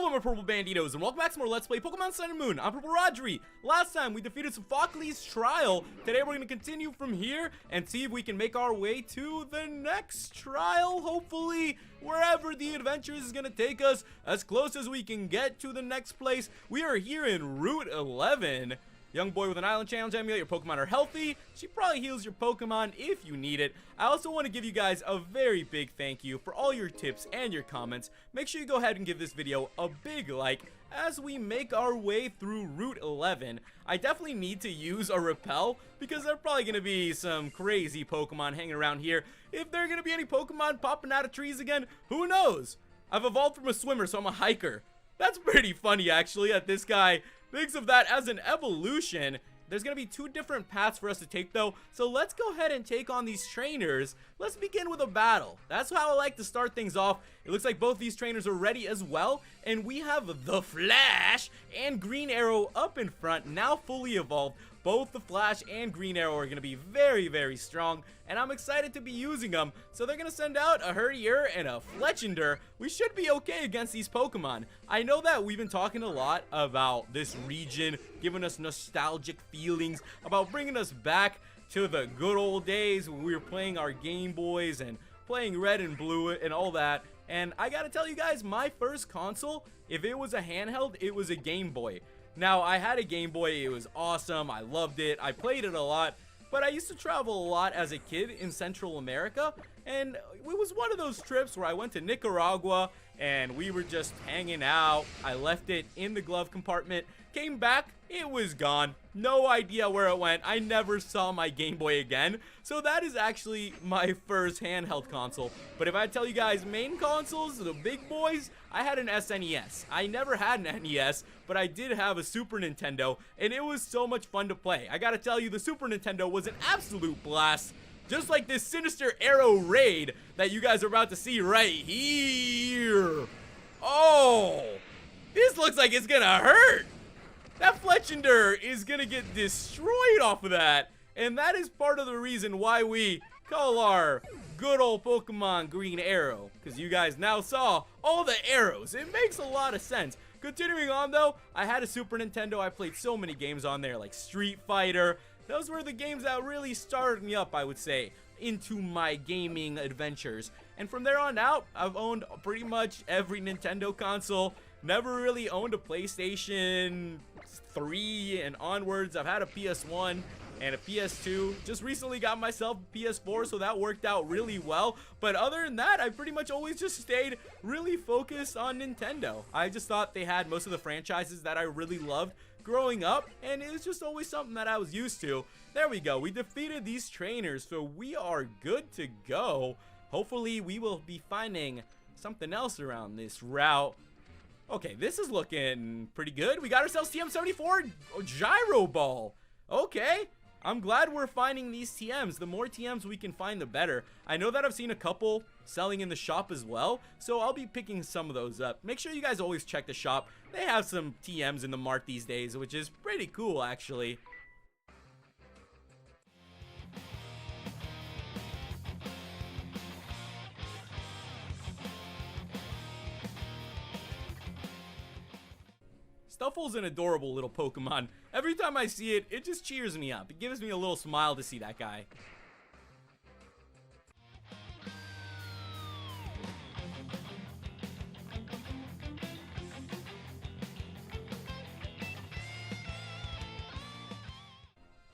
Hello, my Purple Banditos, and welcome back to more Let's Play Pokemon Sun and Moon. I'm PurpleRodri. Last time, we defeated Sophocles' trial. Today, we're going to continue from here and see if we can make our way to the next trial. Hopefully, wherever the adventure is going to take us, as close as we can get to the next place. We are here in Route 11. Young boy with an island challenge amulet. Your Pokemon are healthy. She probably heals your Pokemon if you need it. I also want to give you guys a very big thank you for all your tips and your comments. Make sure you go ahead and give this video a big like as we make our way through Route 11. I definitely need to use a repel because there are probably going to be some crazy Pokemon hanging around here. If there are going to be any Pokemon popping out of trees again, who knows? I've evolved from a swimmer, so I'm a hiker. That's pretty funny, actually, that this guy thinks of that as an evolution. There's going to be two different paths for us to take, though, so let's go ahead and take on these trainers. Let's begin with a battle. That's how I like to start things off. It looks like both these trainers are ready as well, and we have the Flash and Green Arrow up in front, now fully evolved. Both the Flash and Green Arrow are going to be very, very strong, and I'm excited to be using them. So they're going to send out a Herdier and a Fletchinder. We should be okay against these Pokemon. I know that we've been talking a lot about this region, giving us nostalgic feelings, about bringing us back to the good old days when we were playing our Game Boys and playing Red and Blue and all that. And I got to tell you guys, my first console, if it was a handheld, it was a Game Boy. Now, I had a Game Boy, it was awesome, I loved it, I played it a lot, but I used to travel a lot as a kid in Central America, and it was one of those trips where I went to Nicaragua, and we were just hanging out. I left it in the glove compartment, came back, it was gone, no idea where it went. I never saw my Game Boy again, so that is actually my first handheld console. But if I tell you guys main consoles, the big boys, I had an SNES. I never had an NES, but I did have a Super Nintendo, and it was so much fun to play. I gotta tell you, the Super Nintendo was an absolute blast, just like this Sinister Arrow raid that you guys are about to see right here. Oh, this looks like it's gonna hurt. That Fletchinder is gonna get destroyed off of that, and that is part of the reason why we call our good old Pokemon Green Arrow, because you guys now saw all the arrows. It makes a lot of sense. Continuing on, though, I had a Super Nintendo. I played so many games on there, like Street Fighter. Those were the games that really started me up, I would say, into my gaming adventures. And from there on out, I've owned pretty much every Nintendo console. Never really owned a PlayStation 3 and onwards. I've had a PS1 and a PS2. Just recently got myself a PS4, so that worked out really well. But other than that, I pretty much always just stayed really focused on Nintendo. I just thought they had most of the franchises that I really loved growing up, and it was just always something that I was used to. There we go. We defeated these trainers, so we are good to go. Hopefully, we will be finding something else around this route. Okay, this is looking pretty good. We got ourselves TM74 Gyro Ball. Okay. I'm glad we're finding these TMs. The more TMs we can find, the better. I know that I've seen a couple selling in the shop as well, so I'll be picking some of those up. Make sure you guys always check the shop. They have some TMs in the mart these days, which is pretty cool, actually. Stuffle's an adorable little Pokemon. Every time I see it, it just cheers me up. It gives me a little smile to see that guy.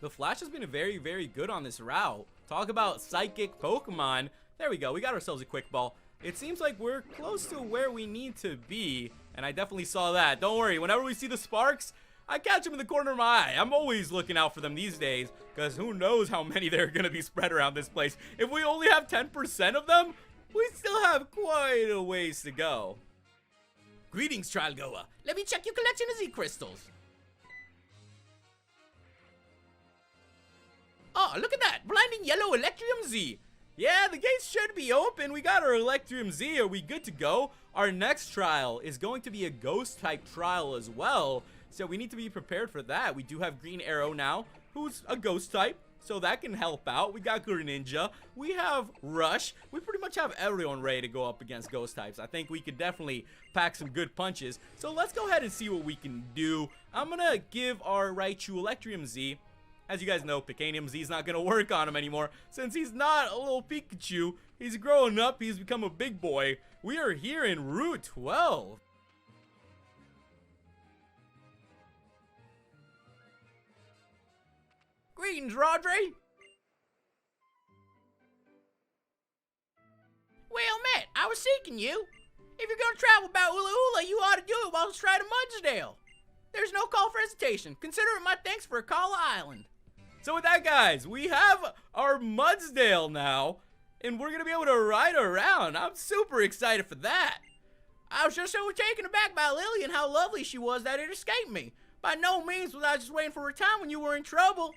The Flash has been very, very good on this route. Talk about psychic Pokemon. There we go. We got ourselves a Quick Ball. It seems like we're close to where we need to be, and I definitely saw that. Don't worry, whenever we see the sparks, I catch them in the corner of my eye. I'm always looking out for them these days, because who knows how many there are going to be spread around this place. If we only have 10% of them, we still have quite a ways to go. Greetings, trial goer. Let me check your collection of Z crystals. Oh, look at that! Blinding yellow Electrium Z. Yeah, the gates should be open. We got our Electrium Z. Are we good to go? Our next trial is going to be a ghost type trial as well, so we need to be prepared for that. We do have Green Arrow now, who's a ghost type, so that can help out. We got Greninja, we have Rush, we pretty much have everyone ready to go up against ghost types. I think we could definitely pack some good punches, so let's go ahead and see what we can do. I'm gonna give our Raichu Electrium Z. As you guys know, Picanium Z is not gonna work on him anymore, since he's not a little Pikachu. He's growing up, he's become a big boy. We are here in Route 12. Greetings, Rodri. Well met, I was seeking you. If you're gonna travel about ula'ula, you ought to do it while it's right to Mudsdale. There's no call for hesitation. Consider it my thanks for Akala Island. So with that, guys, we have our Mudsdale now, and we're gonna be able to ride around. I'm super excited for that. I was just so taken aback by Lily and how lovely she was that it escaped me. By no means was I just waiting for a time when you were in trouble.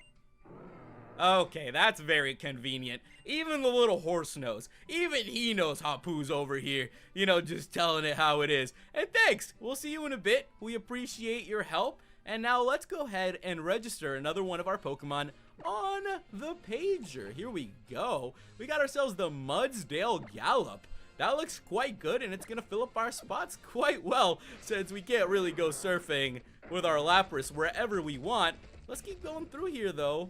Okay, that's very convenient. Even the little horse knows. Even he knows Hapu's over here. You know, just telling it how it is. And thanks. We'll see you in a bit. We appreciate your help. And now let's go ahead and register another one of our Pokemon on the pager. Here we go. We got ourselves the Mudsdale Gallop. That looks quite good, and it's going to fill up our spots quite well, since we can't really go surfing with our Lapras wherever we want. Let's keep going through here, though.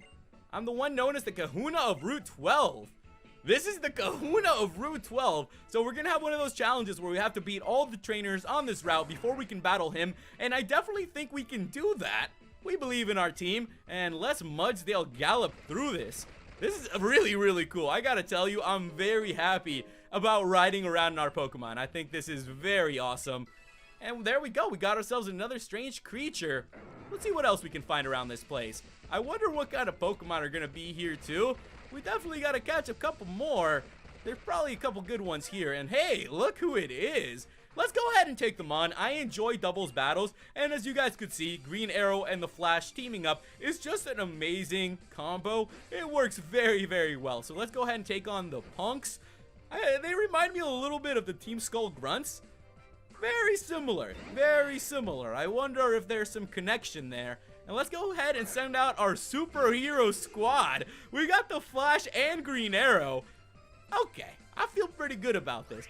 I'm the one known as the Kahuna of Route 12. This is the Kahuna of Route 12. So we're going to have one of those challenges where we have to beat all the trainers on this route before we can battle him. And I definitely think we can do that. We believe in our team. And let's Mudsdale Gallop through this. This is really, really cool. I got to tell you, I'm very happy about riding around in our Pokemon. I think this is very awesome. And there we go. We got ourselves another strange creature. Let's see what else we can find around this place. I wonder what kind of Pokemon are going to be here too. We definitely got to catch a couple more. There's probably a couple good ones here. And hey, look who it is. Let's go ahead and take them on. I enjoy doubles battles. And as you guys could see, Green Arrow and the Flash teaming up is just an amazing combo. It works very, very well. So let's go ahead and take on the Punks. They remind me a little bit of the Team Skull Grunts. Very similar. Very similar. I wonder if there's some connection there. And let's go ahead and send out our superhero squad. We got the Flash and Green Arrow. Okay, I feel pretty good about this.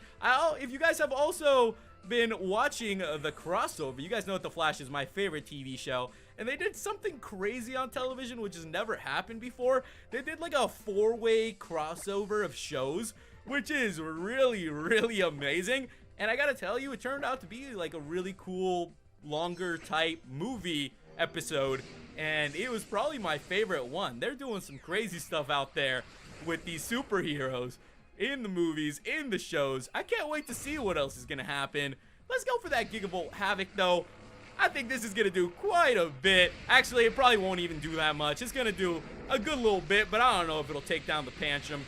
If you guys have also been watching the crossover, you guys know that the Flash is my favorite TV show. And they did something crazy on television, which has never happened before. They did like a 4-way crossover of shows, which is really, really amazing. And I gotta tell you, it turned out to be like a really cool, longer type movie episode, and it was probably my favorite one. They're doing some crazy stuff out there with these superheroes in the movies, in the shows. I can't wait to see what else is gonna happen. Let's go for that Gigavolt Havoc though. I think this is gonna do quite a bit. Actually, it probably won't even do that much. It's gonna do a good little bit, but I don't know if it'll take down the Pancham.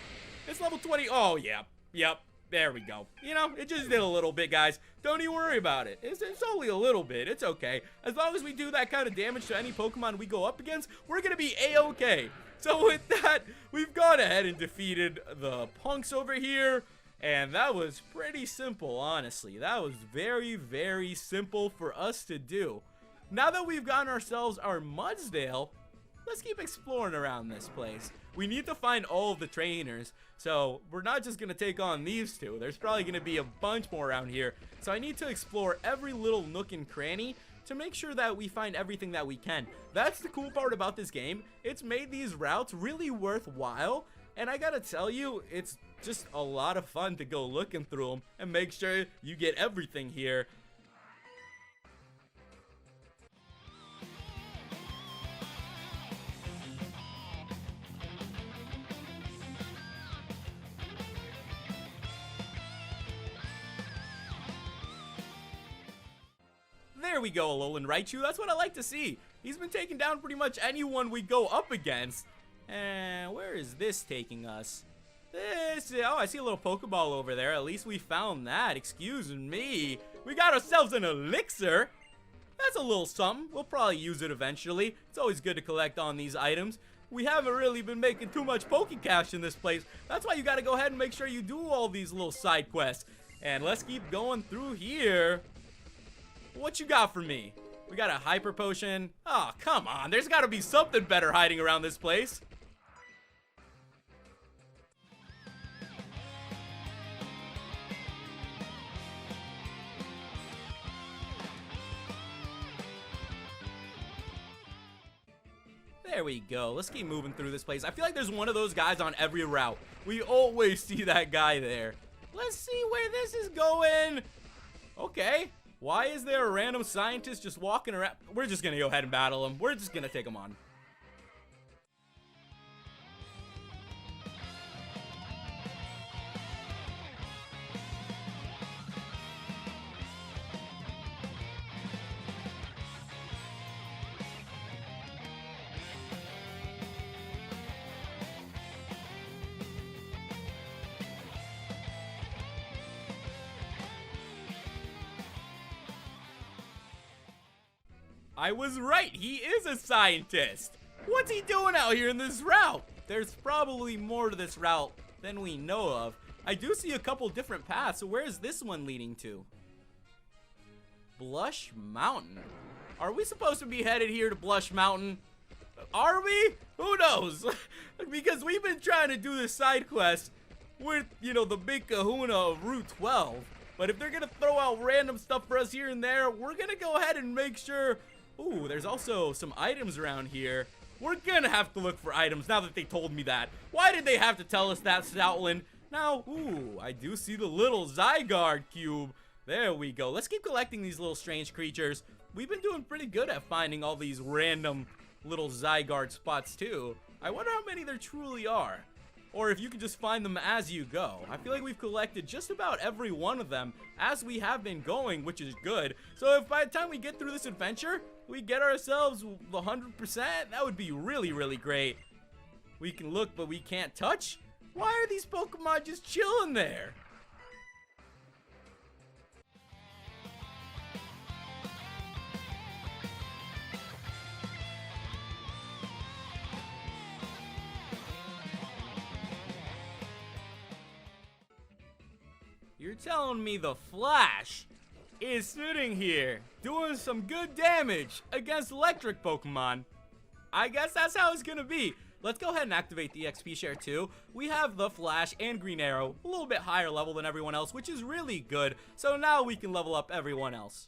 It's level 20. Oh yeah, yep. There we go. You know, it just did a little bit, guys. Don't even worry about it. It's only a little bit. It's okay. As long as we do that kind of damage to any Pokemon we go up against, we're going to be A-okay. So with that, we've gone ahead and defeated the Punks over here. And that was pretty simple, honestly. That was very, very simple for us to do. Now that we've gotten ourselves our Mudsdale, let's keep exploring around this place. We need to find all of the trainers, so we're not just going to take on these two. There's probably going to be a bunch more around here, so I need to explore every little nook and cranny to make sure that we find everything that we can. That's the cool part about this game. It's made these routes really worthwhile, and I gotta tell you, it's just a lot of fun to go looking through them and make sure you get everything here. There we go, Alolan Raichu. That's what I like to see. He's been taking down pretty much anyone we go up against. And where is this taking us? Oh, I see a little Pokeball over there. At least we found that. Excuse me. We got ourselves an elixir. That's a little something. We'll probably use it eventually. It's always good to collect on these items. We haven't really been making too much Pokecash in this place. That's why you got to go ahead and make sure you do all these little side quests. And let's keep going through here. What you got for me? We got a Hyper Potion. Oh, come on. There's got to be something better hiding around this place. There we go. Let's keep moving through this place. I feel like there's one of those guys on every route. We always see that guy there. Let's see where this is going. Okay. Why is there a random scientist just walking around? We're just going to go ahead and battle him. We're just going to take him on. I was right. He is a scientist. What's he doing out here in this route? There's probably more to this route than we know of. I do see a couple different paths. So where is this one leading to? Blush Mountain. Are we supposed to be headed here to Blush Mountain? Are we? Who knows? Because we've been trying to do this side quest with, you know, the big Kahuna of Route 12. But if they're going to throw out random stuff for us here and there, we're going to go ahead and make sure. Ooh, there's also some items around here. We're gonna have to look for items now that they told me that. Why did they have to tell us that, Stoutland? Now, ooh, I do see the little Zygarde Cube. There we go. Let's keep collecting these little strange creatures. We've been doing pretty good at finding all these random little Zygarde spots too. I wonder how many there truly are. Or if you can just find them as you go. I feel like we've collected just about every one of them as we have been going, which is good. So if by the time we get through this adventure, we get ourselves 100%, that would be really, really great. We can look, but we can't touch? Why are these Pokemon just chilling there? You're telling me the Flash is sitting here doing some good damage against electric Pokemon? I guess that's how it's gonna be. Let's go ahead and activate the XP share too. We have the Flash and Green Arrow a little bit higher level than everyone else, which is really good. So now we can level up everyone else.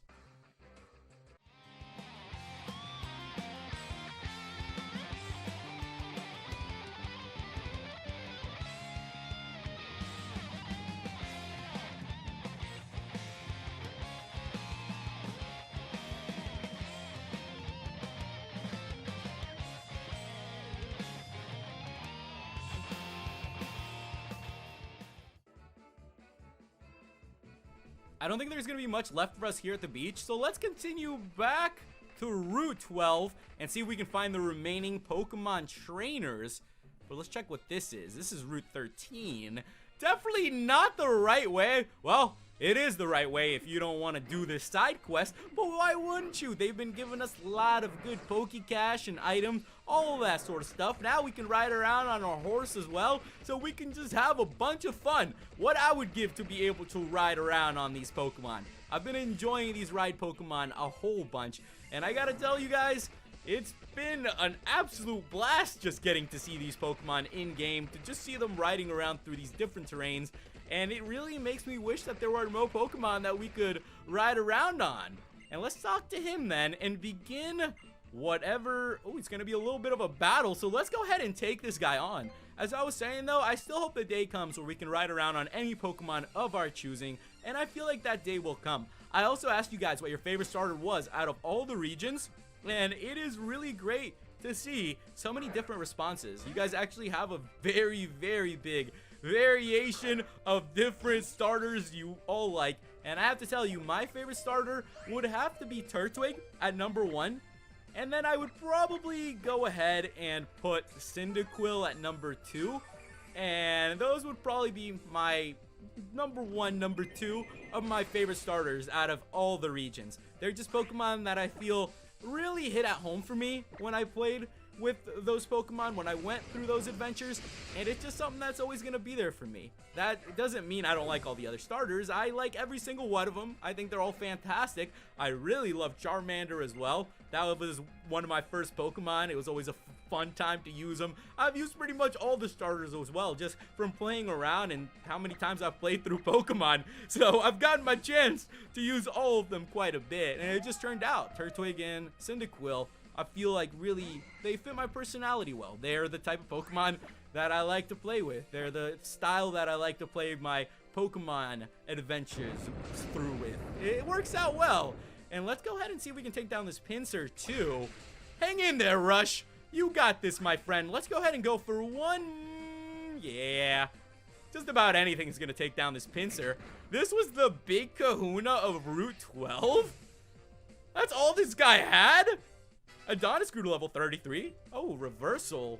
I don't think there's going to be much left for us here at the beach, so let's continue back to Route 12 and see if we can find the remaining Pokemon trainers. But let's check what this is. This is Route 13. Definitely not the right way. Well, it is the right way if you don't want to do this side quest, but why wouldn't you? They've been giving us a lot of good Pokecash and items, all of that sort of stuff. Now we can ride around on our horse as well, so we can just have a bunch of fun. What I would give to be able to ride around on these Pokemon. I've been enjoying these ride Pokemon a whole bunch, and I gotta tell you guys, it's been an absolute blast just getting to see these Pokemon in-game, to just see them riding around through these different terrains. And it really makes me wish that there were more Pokemon that we could ride around on. And let's talk to him then and begin whatever. Oh, it's going to be a little bit of a battle. So let's go ahead and take this guy on. As I was saying though, I still hope the day comes where we can ride around on any Pokemon of our choosing. And I feel like that day will come. I also asked you guys what your favorite starter was out of all the regions. And it is really great to see so many different responses. You guys actually have a very, very big variation of different starters you all like, and I have to tell you, my favorite starter would have to be Turtwig at number 1, and then I would probably go ahead and put Cyndaquil at number 2, and those would probably be my number 1, number 2 of my favorite starters out of all the regions. They're just Pokemon that I feel really hit at home for me when I played with those Pokemon, when I went through those adventures, and it's just something that's always going to be there for me. That doesn't mean I don't like all the other starters. I like every single one of them. I think they're all fantastic. I really love Charmander as well. That was one of my first Pokemon. It was always a fun time to use them. I've used pretty much all the starters as well, just from playing around and how many times I've played through Pokemon. So I've gotten my chance to use all of them quite a bit, and it just turned out Turtwig and Cyndaquil I feel like really they fit my personality well. They're the type of Pokemon that I like to play with. They're the style that I like to play my Pokemon adventures through with. It works out well. And let's go ahead and see if we can take down this Pinsir too. Hang in there, Rush. You got this, my friend. Let's go ahead and go for one. Yeah. Just about anything is going to take down this Pinsir. This was the big Kahuna of Route 12? That's all this guy had? Adonis grew to level 33. Oh, reversal.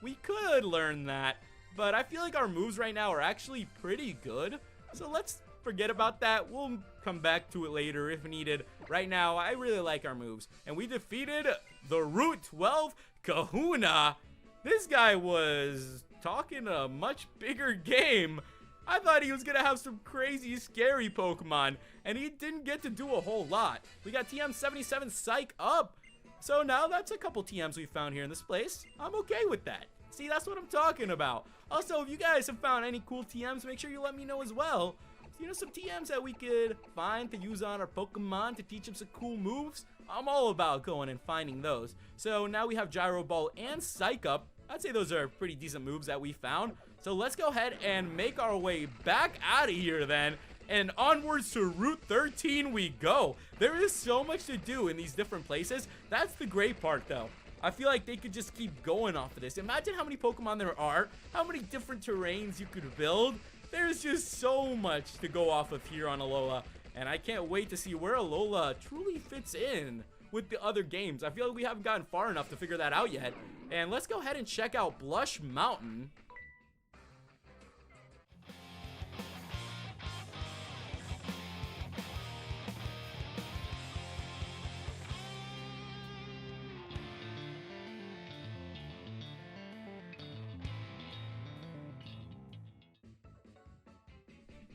We could learn that. But I feel like our moves right now are actually pretty good. So let's forget about that. We'll come back to it later if needed. Right now, I really like our moves. And we defeated the Route 12 Kahuna. This guy was talking a much bigger game. I thought he was gonna have some crazy scary Pokemon, and he didn't get to do a whole lot. We got TM77 Psych up. So now that's a couple TMs we found here in this place. I'm okay with that. See, that's what I'm talking about. Also, if you guys have found any cool TMs, make sure you let me know as well. You know, some TMs that we could find to use on our Pokemon to teach them some cool moves. I'm all about going and finding those. So now we have Gyro Ball and Psych up. I'd say those are pretty decent moves that we found. So let's go ahead and make our way back out of here then. And onwards to Route 13 we go. There is so much to do in these different places. That's the great part though. I feel like they could just keep going off of this. Imagine how many Pokemon there are, how many different terrains you could build. There's just so much to go off of here on Alola. And I can't wait to see where Alola truly fits in with the other games. I feel like we haven't gotten far enough to figure that out yet. And let's go ahead and check out Blush Mountain.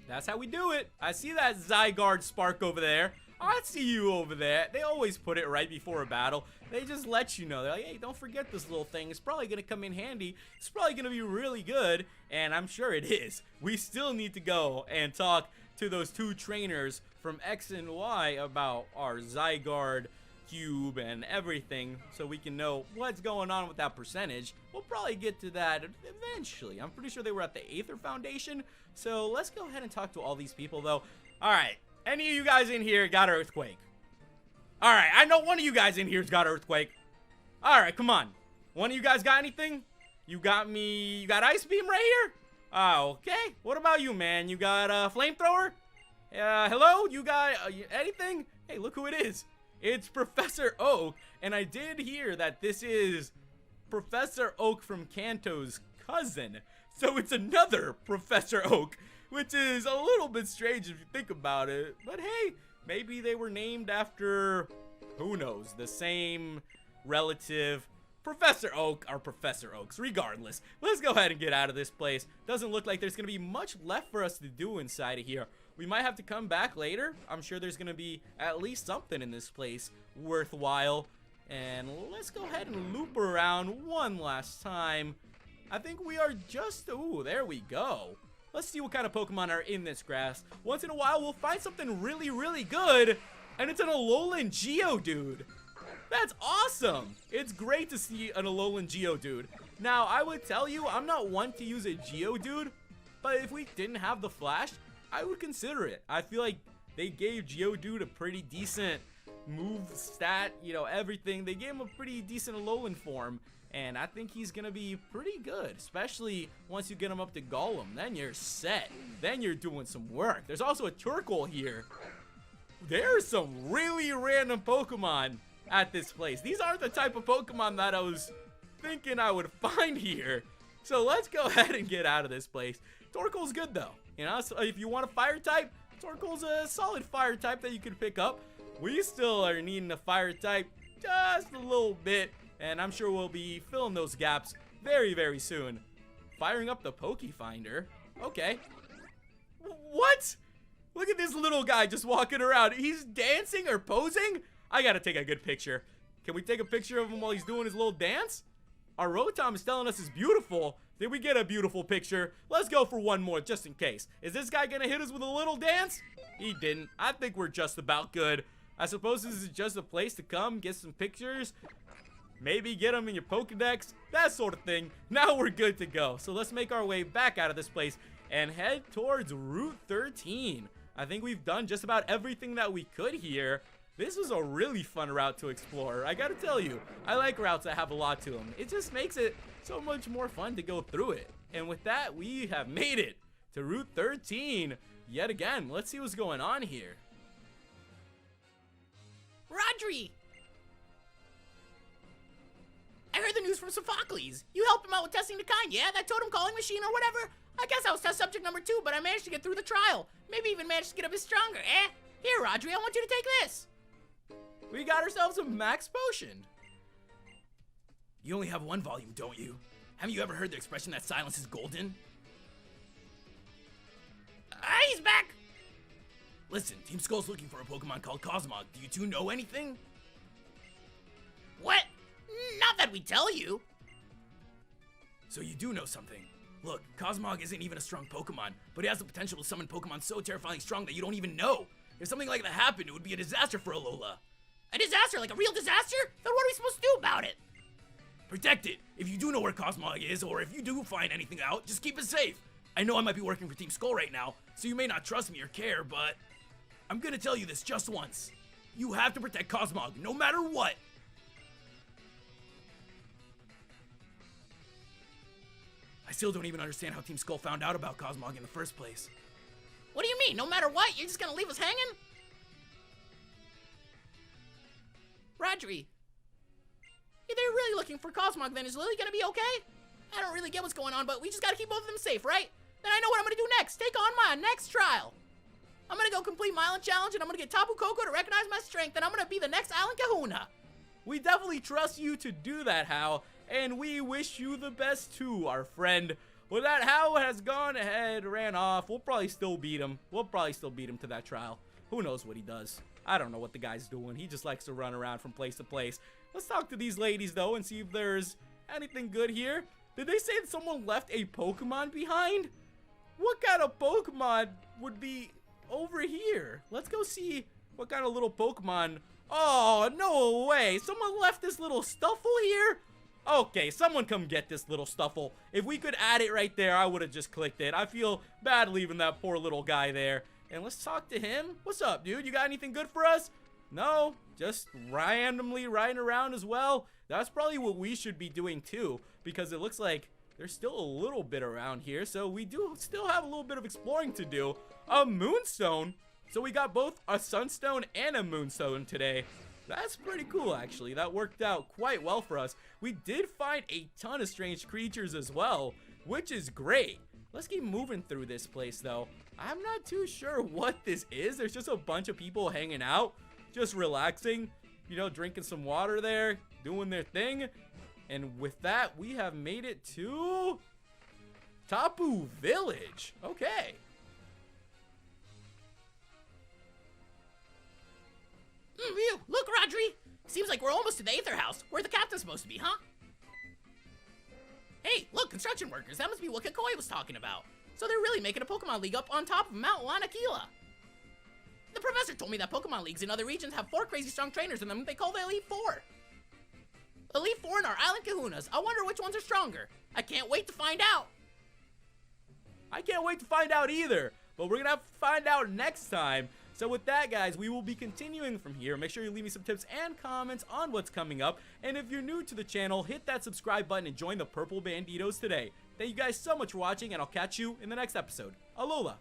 That's how we do it. I see that Zygarde Spark over there. I see you over there. They always put it right before a battle. They just let you know. They're like, hey, don't forget this little thing. It's probably going to come in handy. It's probably going to be really good. And I'm sure it is. We still need to go and talk to those two trainers from X and Y about our Zygarde Cube and everything, so we can know what's going on with that percentage. We'll probably get to that eventually. I'm pretty sure they were at the Aether Foundation. So let's go ahead and talk to all these people though. Alright, any of you guys in here got Earthquake? Alright, I know one of you guys in here's got Earthquake. Alright, come on. One of you guys got anything? You got Ice Beam right here? Okay. What about you, man? You got Flamethrower? Hello? You got anything? Hey, look who it is. It's Professor Oak, and I did hear that this is Professor Oak from Kanto's cousin. So it's another Professor Oak, which is a little bit strange if you think about it. But hey, maybe they were named after, who knows, the same relative. Professor Oak are Professor Oaks. Regardless, let's go ahead and get out of this place. Doesn't look like there's going to be much left for us to do inside of here. We might have to come back later. I'm sure there's going to be at least something in this place worthwhile. And let's go ahead and loop around one last time. I think we are just... Ooh, there we go. Let's see what kind of Pokemon are in this grass. Once in a while, we'll find something really, really good. And it's an Alolan Geodude. That's awesome. It's great to see an Alolan Geodude. Now, I would tell you, I'm not one to use a Geodude. But if we didn't have the Flash, I would consider it. I feel like they gave Geodude a pretty decent move stat, you know, everything. They gave him a pretty decent Alolan form, and I think he's gonna be pretty good, especially once you get him up to Golem. Then you're set. Then you're doing some work. There's also a Turkle here. There's some really random Pokemon at this place. These aren't the type of Pokemon that I was thinking I would find here. So let's go ahead and get out of this place. Torkoal's good though. You know, so if you want a fire type, Torkoal's a solid fire type that you can pick up. We still are needing a fire type just a little bit, and I'm sure we'll be filling those gaps very, very soon. Firing up the Pokefinder. Okay. What? Look at this little guy just walking around. He's dancing or posing? I gotta take a good picture. Can we take a picture of him while he's doing his little dance? Our Rotom is telling us it's beautiful. Did we get a beautiful picture? Let's go for one more just in case. Is this guy gonna hit us with a little dance? He didn't. I think we're just about good. I suppose this is just a place to come, get some pictures, maybe get them in your Pokedex, that sort of thing. Now we're good to go. So let's make our way back out of this place and head towards Route 13. I think we've done just about everything that we could here. This was a really fun route to explore. I gotta tell you, I like routes that have a lot to them. It just makes it so much more fun to go through it. And with that, we have made it to Route 13 yet again. Let's see what's going on here. Rodri! I heard the news from Sophocles. You helped him out with testing the kind, yeah? That totem calling machine or whatever? I guess I was test subject number 2, but I managed to get through the trial. Maybe even managed to get a bit stronger, eh? Here, Rodri, I want you to take this. We got ourselves a max potion. You only have one volume, don't you? Haven't you ever heard the expression that silence is golden? He's back! Listen, Team Skull's looking for a Pokemon called Cosmog. Do you two know anything? What? Not that we tell you. So you do know something. Look, Cosmog isn't even a strong Pokemon, but it has the potential to summon Pokemon so terrifyingly strong that you don't even know. If something like that happened, it would be a disaster for Ula'ula. A disaster? Like a real disaster? Then what are we supposed to do about it? Protect it. If you do know where Cosmog is, or if you do find anything out, just keep it safe. I know I might be working for Team Skull right now, so you may not trust me or care, but I'm gonna tell you this just once. You have to protect Cosmog, no matter what. I still don't even understand how Team Skull found out about Cosmog in the first place. What do you mean? No matter what? You're just gonna leave us hanging? Rodri. If they're really looking for Cosmog, then is Lily gonna be okay? I don't really get what's going on, but we just gotta keep both of them safe, right? Then I know what I'm gonna do next. Take on my next trial. I'm gonna go complete my island challenge, and I'm gonna get Tapu Koko to recognize my strength, and I'm gonna be the next Island Kahuna. We definitely trust you to do that, Hao, and we wish you the best too, our friend. Well, that Hao has gone ahead, ran off. We'll probably still beat him. We'll probably still beat him to that trial. Who knows what he does? I don't know what the guy's doing. He just likes to run around from place to place. Let's talk to these ladies, though, and see if there's anything good here. Did they say that someone left a Pokemon behind? What kind of Pokemon would be over here? Let's go see what kind of little Pokemon. Oh, no way. Someone left this little Stuffle here? Okay, someone come get this little Stuffle. If we could add it right there, I would have just clicked it. I feel bad leaving that poor little guy there. And let's talk to him. What's up, dude? You got anything good for us? No, just randomly riding around as well. That's probably what we should be doing too, because it looks like there's still a little bit around here. So we do still have a little bit of exploring to do. A Moonstone. So we got both a Sunstone and a Moonstone today. That's pretty cool, actually. That worked out quite well for us. We did find a ton of strange creatures as well, which is great. Let's keep moving through this place, though. I'm not too sure what this is. There's just a bunch of people hanging out, just relaxing, you know, drinking some water there, doing their thing. And with that, we have made it to Tapu Village. Okay. Look, Rodri! Seems like we're almost to the Aether House, where the captain's supposed to be, huh? Hey, look, construction workers. That must be what Kakoi was talking about. So they're really making a Pokemon League up on top of Mount Lanakila. The professor told me that Pokemon Leagues in other regions have 4 crazy strong trainers in them they call the Elite Four. Elite Four and our Island Kahunas. I wonder which ones are stronger. I can't wait to find out. I can't wait to find out either, but we're gonna have to find out next time. So with that, guys, we will be continuing from here. Make sure you leave me some tips and comments on what's coming up. And if you're new to the channel, hit that subscribe button and join the Purple Banditos today. Thank you guys so much for watching, and I'll catch you in the next episode. Alola!